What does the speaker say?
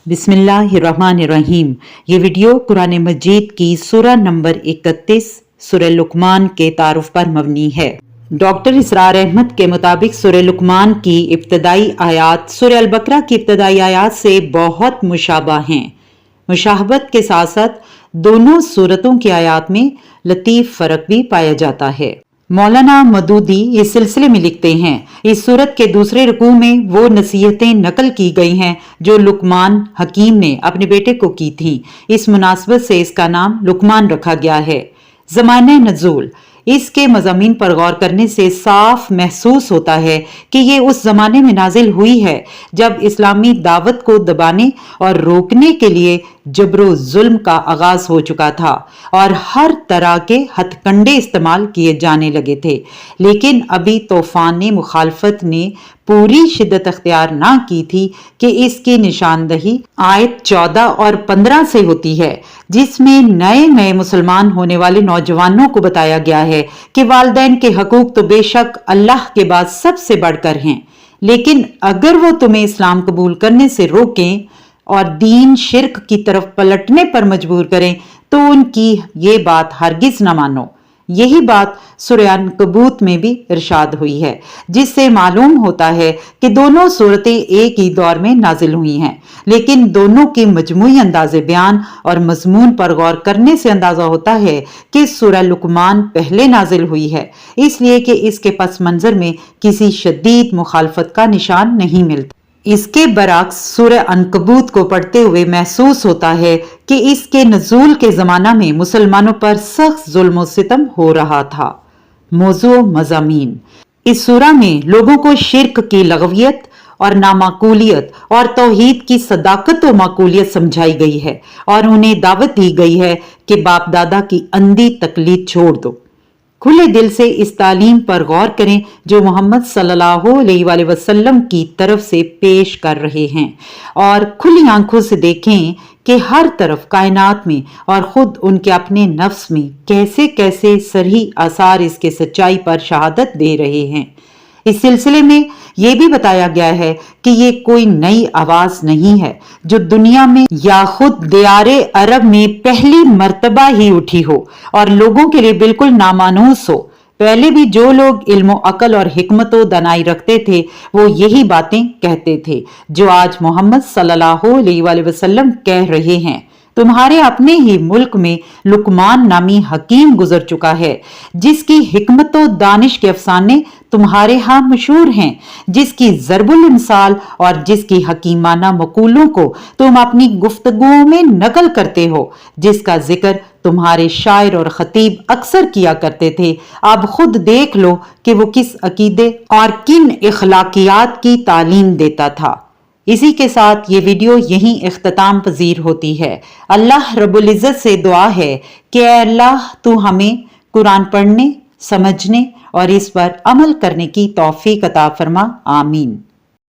बिस्मिल्लाहिर्रहमानिर्रहीम। ये वीडियो कुरान मजीद की सूरह नंबर 31 सूरह लुकमान के तारुफ पर मबनी है। डॉक्टर इसरार अहमद के मुताबिक सूरह लुकमान की इब्तदाई आयात सूरह अल-बकरा की इब्तदाई आयात से बहुत मुशाबा हैं। मुशाहबत के साथ साथ दोनों सूरतों की आयात में लतीफ फर्क भी पाया जाता है। मौलाना मदूदी इस सिलसिले में लिखते हैं, इस सूरत के दूसरे रुकू में वो नसीहतें नकल की गई हैं जो लुकमान हकीम ने अपने बेटे को की थी। इस मुनासबत से इसका नाम लुकमान रखा गया है। ज़माने नज़ूल, इसके मज़ामीन पर गौर करने से साफ महसूस होता है कि ये उस जमाने में नाजिल हुई है जब इस्लामी दावत को दबाने और रोकने के लिए जबरो जुल्म का आगाज हो चुका था और हर तरह के हथकंडे इस्तेमाल किए जाने लगे थे। लेकिन अभी तूफान मुखालफत ने पूरी शिद्दत अख्तियार ना की थी कि इसकी निशानदही आयत 14 और 15 से होती है, जिसमें नए नए मुसलमान होने वाले नौजवानों को बताया गया है कि वालिदैन के हकूक तो बेशक अल्लाह के बाद सबसे बढ़कर हैं, लेकिन अगर वो तुम्हें इस्लाम कबूल करने से रोकें और दीन शिर्क की तरफ पलटने पर मजबूर करें तो उनकी ये बात हरगिज न मानो। यही बात सूरह अनकबूत में भी इरशाद हुई है, जिससे मालूम होता है कि दोनों सूरतें एक ही दौर में नाजिल हुई हैं, लेकिन दोनों की मजमूई अंदाज़े बयान और मजमून पर गौर करने से अंदाजा होता है कि सूरह लुकमान पहले नाजिल हुई है, इसलिए कि इसके पस मंजर में किसी शदीद मुखालफत का निशान नहीं मिलता। इसके बरक्स सूरह अनकबूत को पढ़ते हुए महसूस होता है कि इसके नज़ूल के ज़माना में मुसलमानों पर सख्त जुल्म सितम हो रहा था। मौजू मज़ामीन, इस सूरह में लोगों को शिर्क की लगवियत और नामाकूलियत और तौहीद की सदाकत और माकूलियत समझाई गई है और उन्हें दावत दी गई है कि बाप दादा की अंधी तकलीद छोड़ दो। खुले दिल से इस तालीम पर गौर करें जो मोहम्मद सल्लल्लाहु अलैहि वसल्लम की तरफ से पेश कर रहे हैं और खुली आंखों से देखें कि हर तरफ कायनात में और खुद उनके अपने नफ्स में कैसे कैसे सरही आसार इसके सच्चाई पर शहादत दे रहे हैं। इस सिलसिले में यह भी बताया गया है कि ये कोई नई आवाज नहीं है जो दुनिया में या खुद दियारे अरब में पहली मर्तबा ही उठी हो और लोगों के लिए बिल्कुल नामानूस हो। पहले भी जो लोग इल्म अकल और हिकमत व दनाई रखते थे वो यही बातें कहते थे जो आज मोहम्मद सल्लल्लाहु अलैहि वसल्लम कह रहे हैं। तुम्हारे अपने ही मुल्क में लुकमान नामी हकीम गुजर चुका है जिसकी हिकमत व दानिश के अफसाने तुम्हारे यहाँ मशहूर हैं, जिसकी ज़रबुल इमसाल और जिसकी हकीमाना मकूलों को तुम अपनी गुफ्तगुओं में नकल करते हो, जिसका जिक्र तुम्हारे शायर और खतीब अक्सर किया करते थे। अब खुद देख लो कि वो किस अकीदे और किन इखलाकियात की तालीम देता था। इसी के साथ ये वीडियो यहीं इख्तिताम पजीर होती है। अल्लाह रब्बुल इज़्ज़त से दुआ है कि अल्लाह तू हमें कुरान पढ़ने, समझने और इस पर अमल करने की तौफीक अता फरमा। आमीन।